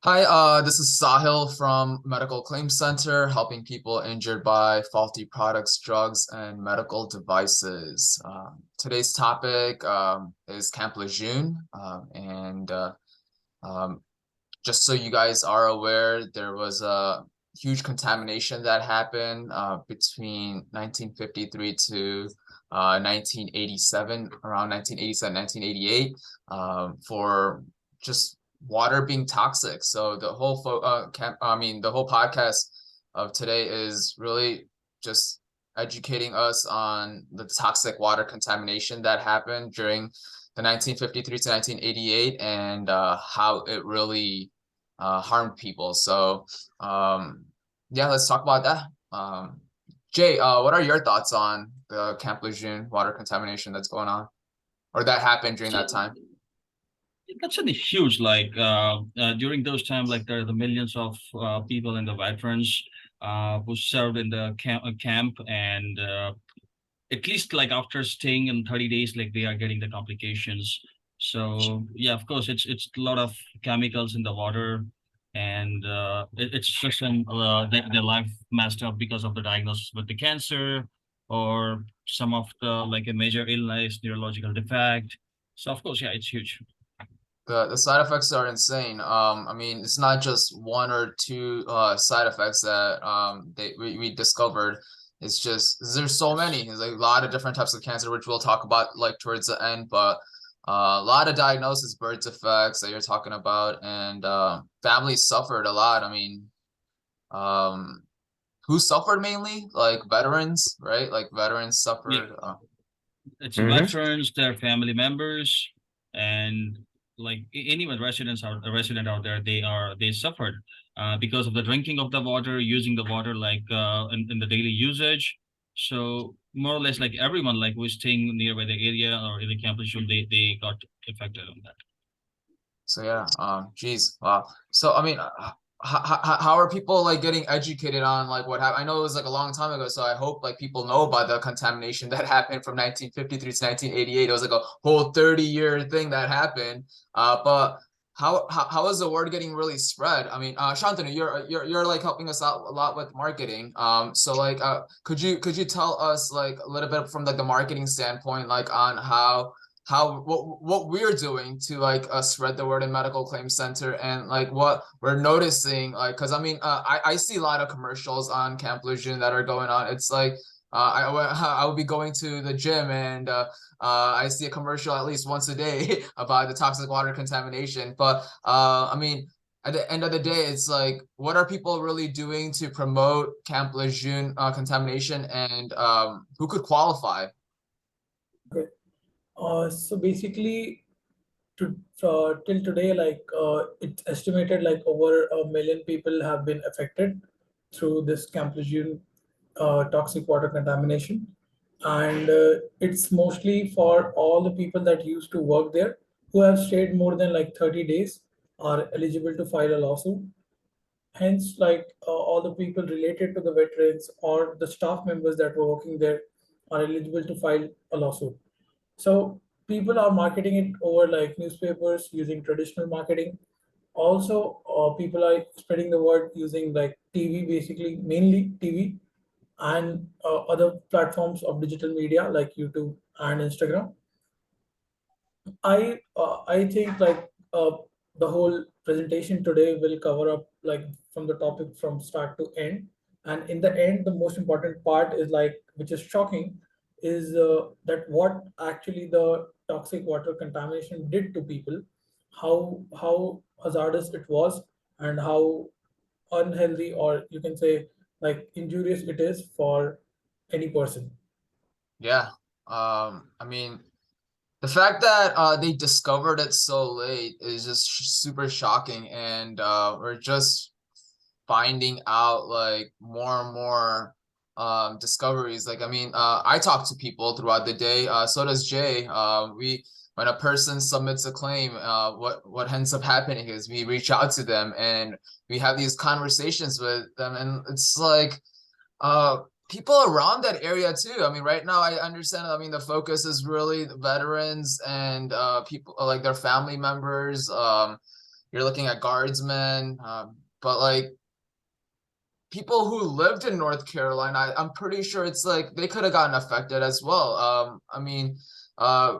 Hi, this is Sahil from Medical Claims Center, helping people injured by faulty products, drugs, and medical devices. Today's topic is Camp Lejeune, and um, just so you guys are aware, there was a huge contamination that happened between 1953 to 1987, around 1987, 1988, for just water being toxic. So the whole the whole podcast of today is really just educating us on the toxic water contamination that happened during the 1953 to 1988 and how it really harmed people. So yeah, let's talk about that. Jay, what are your thoughts on the Camp Lejeune water contamination that's going on or that happened during that So time? that's really huge. During those times, like there are the millions of people and the veterans who served in the camp, and at least like after staying in 30 days, like they are getting the complications. So yeah, of course, it's a lot of chemicals in the water, and it's just their life messed up because of the diagnosis with the cancer or some of the like a major illness, neurological defect. So of course, yeah, it's huge. The side effects are insane. I mean, it's not just one or two side effects that we discovered. It's just there's so many. There's like a lot of different types of cancer, which we'll talk about like towards the end. But a lot of diagnosis, birth defects that you're talking about, and families suffered a lot. I mean, um, who suffered mainly? Like veterans, right? Like veterans Yeah, suffered. it's Hmm. veterans, their family members, and like anyone residents out a resident out there, they suffered because of the drinking of the water, using the water like in the daily usage. So more or less, like everyone like who is staying nearby the area or in the campus, they got affected on that. So yeah, geez, wow. So I mean, how are people like getting educated on like what happened? I know it was like a long time ago, so I hope like people know about the contamination that happened from 1953 to 1988. It was like a whole 30-year thing that happened. But how is the word getting really spread? I mean, Shantanu, you're like helping us out a lot with marketing. So like, could you tell us like a little bit from like the marketing standpoint, like on how what we're doing to like spread the word in medical claims center and like what we're noticing like because I mean I see a lot of commercials on Camp Lejeune that are going on. It's like I would be going to the gym and I see a commercial at least once a day about the toxic water contamination. But I mean, at the end of the day, it's like, what are people really doing to promote Camp Lejeune contamination, and who could qualify? Okay. So basically, till today, it's estimated like over 1 million people have been affected through this Camp Lejeune toxic water contamination, and it's mostly for all the people that used to work there who have stayed more than like 30 days are eligible to file a lawsuit. Hence, all the people related to the veterans or the staff members that were working there are eligible to file a lawsuit. So people are marketing it over like newspapers using traditional marketing. Also, people are spreading the word using like TV, basically mainly TV, and other platforms of digital media like YouTube and Instagram. I think the whole presentation today will cover up like from the topic from start to end, and in the end, the most important part is like which is shocking is that what actually the toxic water contamination did to people, how hazardous it was, and how unhealthy or you can say like injurious it is for any person. Yeah. I mean, the fact that they discovered it so late is just super shocking, and we're just finding out like more and more discoveries. Like, I mean, I talk to people throughout the day. So does Jay. We when a person submits a claim, what ends up happening is we reach out to them and we have these conversations with them, and it's like uh people around that area too. I mean, right now I understand, I mean, the focus is really the veterans and people like their family members. you're looking at guardsmen, but like people who lived in North Carolina, I'm pretty sure it's like they could have gotten affected as well. I mean, uh,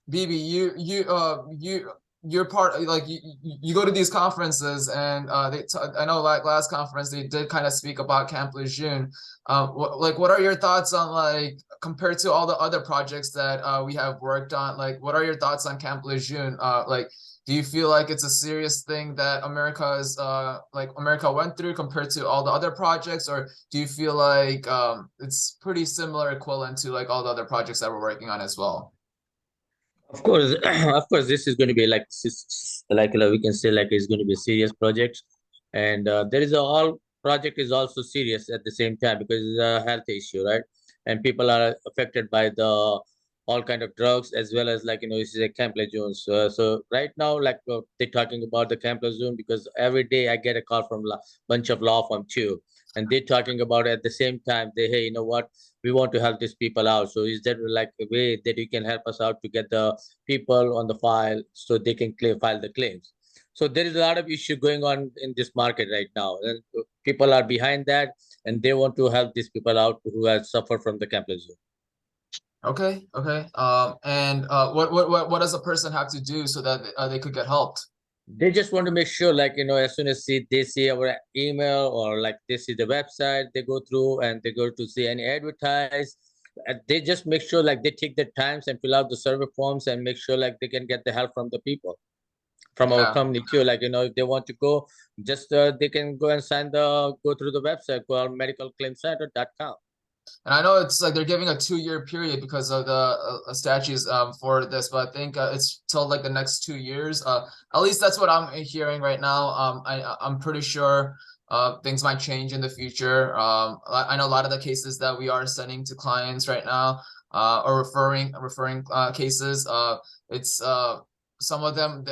BB, you're part like you go to these conferences and I know like last conference they did kind of speak about Camp Lejeune. What are your thoughts on like compared to all the other projects that we have worked on? Like, what are your thoughts on Camp Lejeune? Like, do you feel like it's a serious thing that America went through compared to all the other projects, or do you feel like it's pretty similar, equivalent to like all the other projects that we're working on as well? Of course, of course, this is going to be like we can say like it's going to be a serious project, and there is a all project is also serious at the same time because it's a health issue, right? And people are affected by the all kind of drugs as well as like this is a Camp Lejeune. So right now like they're talking about the Camp Lejeune because every day I get a call from a bunch of law firm too, and they're talking about at the same time they hey what we want to help these people out. So is there like a way that you can help us out to get the people on the file so they can file the claims? So there is a lot of issue going on in this market right now, and people are behind that, and they want to help these people out who have suffered from the Camp Lejeune. Okay, okay. And what does a person have to do so that they could get helped? They just want to make sure like as soon as they see our email or like they see the website, they go through and they go to see any advertise, they just make sure like they take the times and fill out the survey forms and make sure like they can get the help from the people from our Yeah. company too. Like if they want to go, just they can go and go through the website called medicalclaimcenter.com. And I know it's like they're giving a 2-year period because of the statutes for this, but I think it's till like the next 2 years. At least that's what I'm hearing right now. I'm pretty sure things might change in the future. I know a lot of the cases that we are sending to clients right now, or referring cases. It's some of them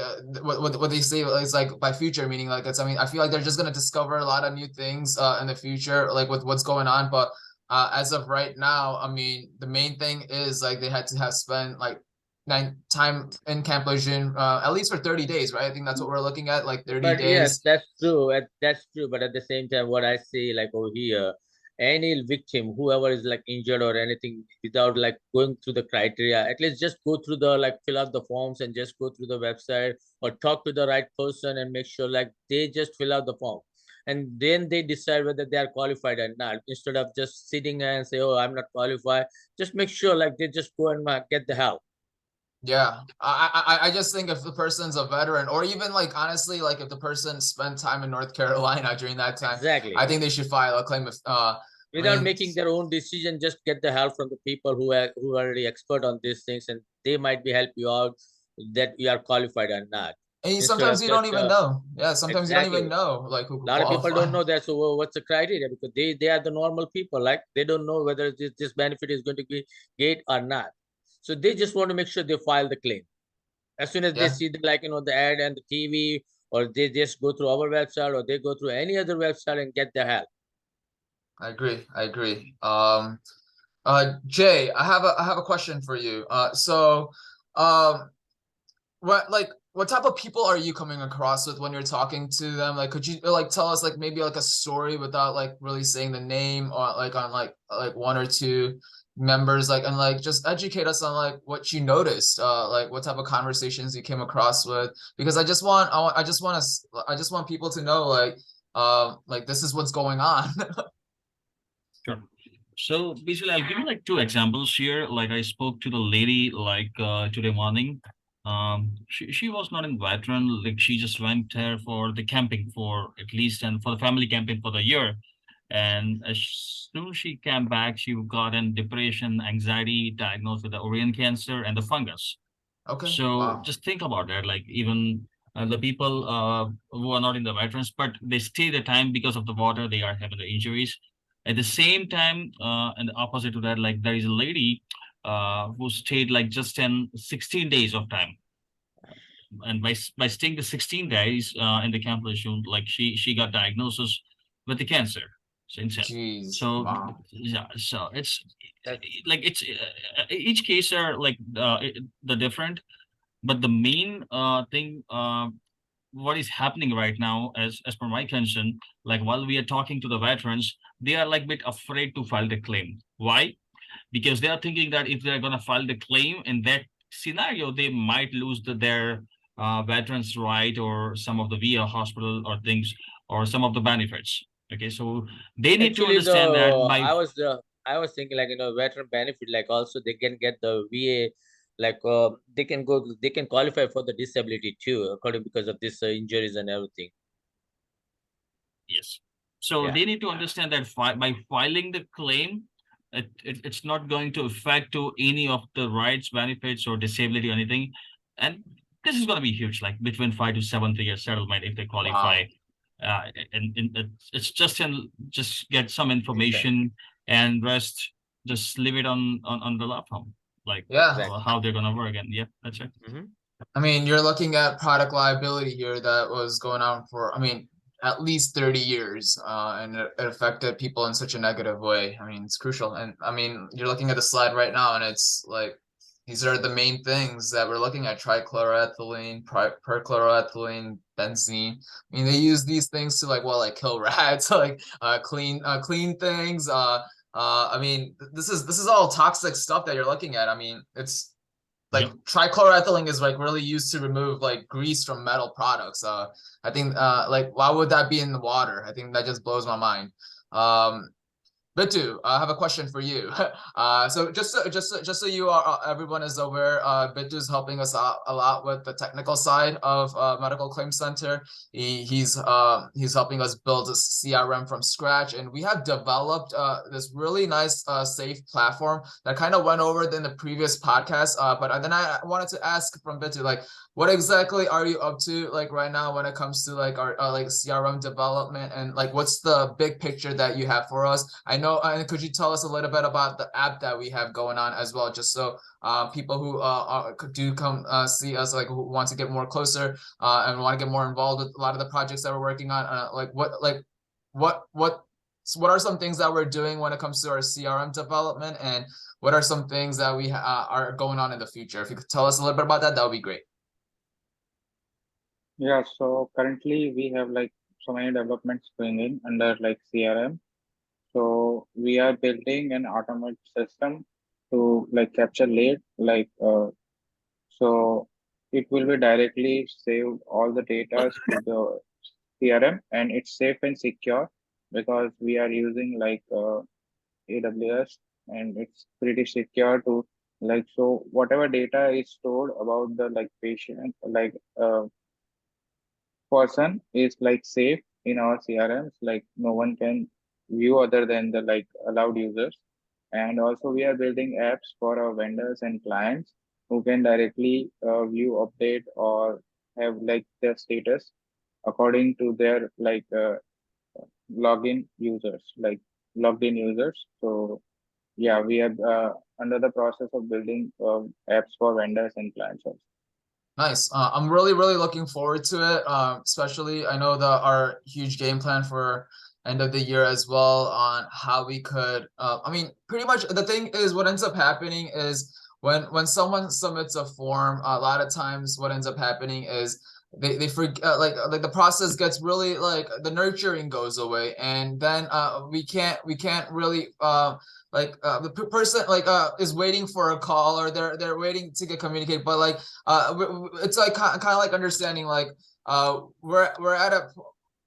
what they say is like by future, meaning like it's, I mean, I feel like they're just gonna discover a lot of new things in the future, like with what's going on, but as of right now, I mean, the main thing is like they had to have spent like time in Camp Lejeune, at least for 30 days, right? I think that's what we're looking at, like 30 But yes, days. that's true. That's true. But at the same time, what I say, like over here, any victim, whoever is like injured or anything, without like going through the criteria, at least just go through the like fill out the forms and just go through the website or talk to the right person and make sure like they just fill out the form. And then they decide whether they are qualified or not. Instead of just sitting there and say, "Oh, I'm not qualified," just make sure like they just go and get the help. Yeah, I just think if the person's a veteran, or even like honestly, like if the person spent time in North Carolina during that time, Exactly. I think they should file a claim. If Without making their own decision, just get the help from the people who are already expert on these things, and they might be help you out that you are qualified or not. and Instead sometimes of you don't just even know. Yeah, sometimes you don't exactly, even know like who a could lot of people don't qualify. know that. So what's the criteria? Because they are the normal people, like they don't know whether this benefit is going to be get or not. So they just want to make sure they file the claim as soon as they Yeah. see the the ad and the TV, or they just go through our website or they go through any other website and get the help. I agree. I agree. Jay, I have a question for you. Um, what type of people are you coming across with when you're talking to them? Like, could you like tell us like maybe like a story without like really saying the name, or like on like one or two members, like, and like just educate us on like what you noticed, like what type of conversations you came across with, because I just want people to know like this is what's going on. Sure. So basically, I'll give you like two examples here. Like I spoke to the lady like today morning. She was not in veteran. Like she just went there for the camping for at least and for the family camping for the year. And as soon as she came back, she got in depression, anxiety, diagnosed with the ovarian cancer and the fungus. Okay. So Wow. just think about that. Like even the people who are not in the veterans, but they stay the time because of the water, they are having the injuries. At the same time, and the opposite to that, like there is a lady who stayed like just in 16 days of time. And by staying the 16 days in the Camp Lejeune, like she got diagnosis with the cancer. So insane. Jeez. So Wow. yeah, so it's That's like it's each case are like the different, but the main thing what is happening right now, as per my concern, like while we are talking to the veterans, they are like a bit afraid to file the claim. Why? Because they are thinking that if they're gonna file the claim in that scenario, they might lose their veterans right or some of the VA hospital or things or some of the benefits. Okay, so they need to Actually, understand that by I was thinking like veteran benefit, like also they can get the VA, like they can qualify for the disability too, according because of this injuries and everything. yes. So Yeah, they need to understand that by filing the claim, it's not going to affect to any of the rights, benefits, or disability or anything. And this is going to be huge, like between 5 to 7 figure settlement if they qualify. Wow. And it's just get some exactly, information and rest, just leave it on the platform, like Yeah. exactly. how they're gonna work. And yeah, that's it. Hmm. I mean, you're looking at product liability here that was going on for, I mean, at least 30 years, and it affected people in such a negative way. I mean, it's crucial. And I mean, you're looking at the slide right now, and it's like, these are the main things that we're looking at: trichloroethylene, perchloroethylene, benzene. I mean, they use these things to like, well, like kill rats, like clean things. I mean, this is all toxic stuff that you're looking at. I mean, it's like Yep. trichloroethylene is like really used to remove like grease from metal products. I think like why would that be in the water? I think that just blows my mind. Bitu, I have a question for you. So just so you are everyone is aware, Bitu is helping us out a lot with the technical side of Medical Claims Center. He's helping us build a CRM from scratch, and we have developed this really nice safe platform that kind of went over in the previous podcast. But then I wanted to ask from Bitu, like, what exactly are you up to like right now when it comes to like our like CRM development, and like what's the big picture that you have for us? I know, and could you tell us a little bit about the app that we have going on as well, just so people who do come see us, like who want to get more closer and want to get more involved with a lot of the projects that we're working on, what are some things that we're doing when it comes to our CRM development, and what are some things that we are going on in the future? If you could tell us a little bit about that, that would be great. Yeah, so currently we have like so many developments going in under like CRM. So we are building an automated system to like capture lead, so it will be directly save all the data to the CRM, and it's safe and secure because we are using AWS, and it's pretty secure to like, so whatever data is stored about the like patient person is like safe in our CRMs, like no one can view other than the like allowed users. And also we are building apps for our vendors and clients who can directly view, update, or have like their status according to their login users, like logged in users. So yeah, we are under the process of building apps for vendors and clients also. Nice. I'm really looking forward to it. Especially I know our huge game plan for end of the year as well on how we could. I mean, pretty much the thing is what ends up happening is when someone submits a form, a lot of times what ends up happening is they forget, like the process gets really like the nurturing goes away, and then we can't really the person like is waiting for a call, or they're waiting to get communicated, but like it's like kind of like understanding like we're at a,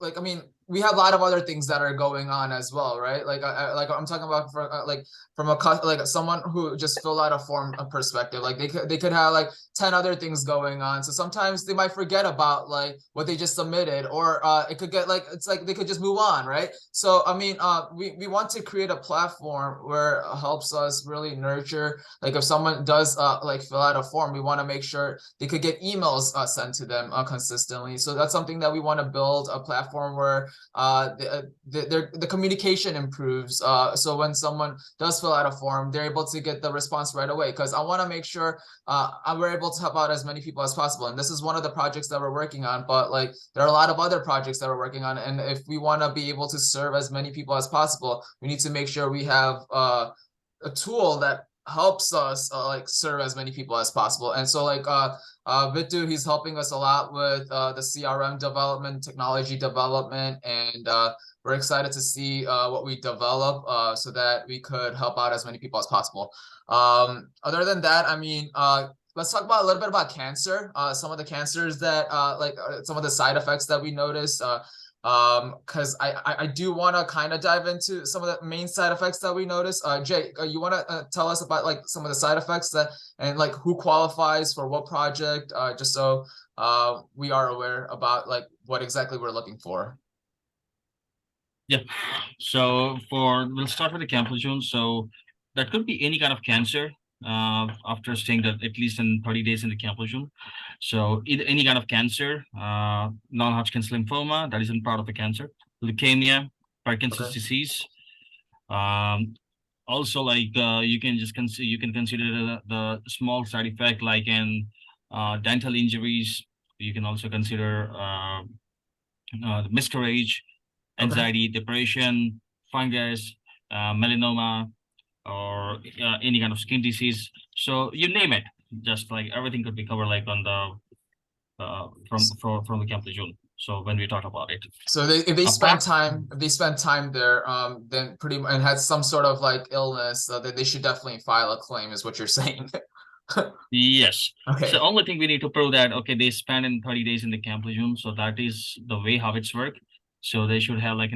like, I mean, we have a lot of other things that are going on as well, right? Like like I'm talking about for like from like someone who just filled out a form of perspective, like they could have like 10 other things going on, so sometimes they might forget about like what they just submitted, or it could get like, it's like they could just move on, right? So I mean, we want to create a platform where it helps us really nurture, like if someone does like fill out a form, we want to make sure they could get emails sent to them consistently. So that's something that we want to build a platform where the communication improves, so when someone does fill out a form, they're able to get the response right away, because I want to make sure we're able to help out as many people as possible. And this is one of the projects that we're working on, but like there are a lot of other projects that we're working on, and if we want to be able to serve as many people as possible, we need to make sure we have a tool that helps us like serve as many people as possible. And so like Vitu, he's helping us a lot with the CRM development, technology development, and we're excited to see what we develop so that we could help out as many people as possible. Other than that, I mean, let's talk about a little bit about cancer. Some of the cancers that some of the side effects that we noticed. Because I do want to kind of dive into some of the main side effects that we noticed. Jay, you want to tell us about like some of the side effects that and like who qualifies for what project, just so we are aware about like what exactly we're looking for. Yeah. So we'll start with the Camp Lejeune. So that could be any kind of cancer after staying that at least in 30 days in the Camp Lejeune. So either any kind of cancer, non-Hodgkin's lymphoma, that isn't part of the cancer, leukemia, Parkinson's disease. Also, like you can consider the small side effect like in dental injuries. You can also consider the miscarriage, anxiety, depression, fungus, melanoma, or any kind of skin disease. So you name it, just like everything could be covered like on the from the Camp Lejeune. So when we talk about it, so if they spend time there, then pretty much and had some sort of like illness, then they should definitely file a claim, is what you're saying. yes. Okay. So only thing we need to prove that okay, they spent in 30 days in the Camp Lejeune, so that is the way how it's work. So they should have like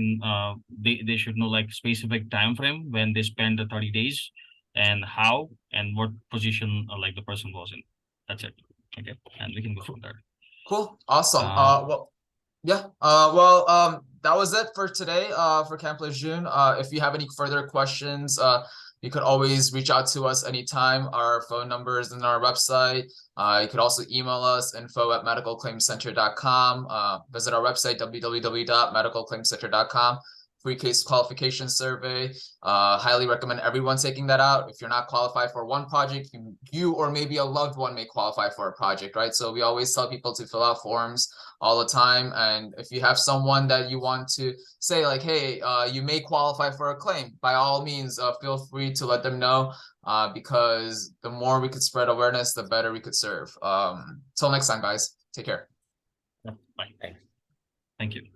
they should know like specific time frame when they spend the 30 days and how and what position like the person was in. That's it. Okay, and we can go from there. Cool. Awesome. Well, yeah. That was it for today. For Camp Lejeune. If you have any further questions, you could always reach out to us anytime. Our phone number is in our website. You could also email us info@medicalclaimcenter.com. Visit our website www.medicalclaimcenter.com. Free case qualification survey. Highly recommend everyone taking that out. If you're not qualified for one project, you or maybe a loved one may qualify for a project, right? So we always tell people to fill out forms all the time. And if you have someone that you want to say like, hey, you may qualify for a claim, by all means, feel free to let them know, because the more we could spread awareness, the better we could serve. Till next time, guys. Take care. Bye. Thank you.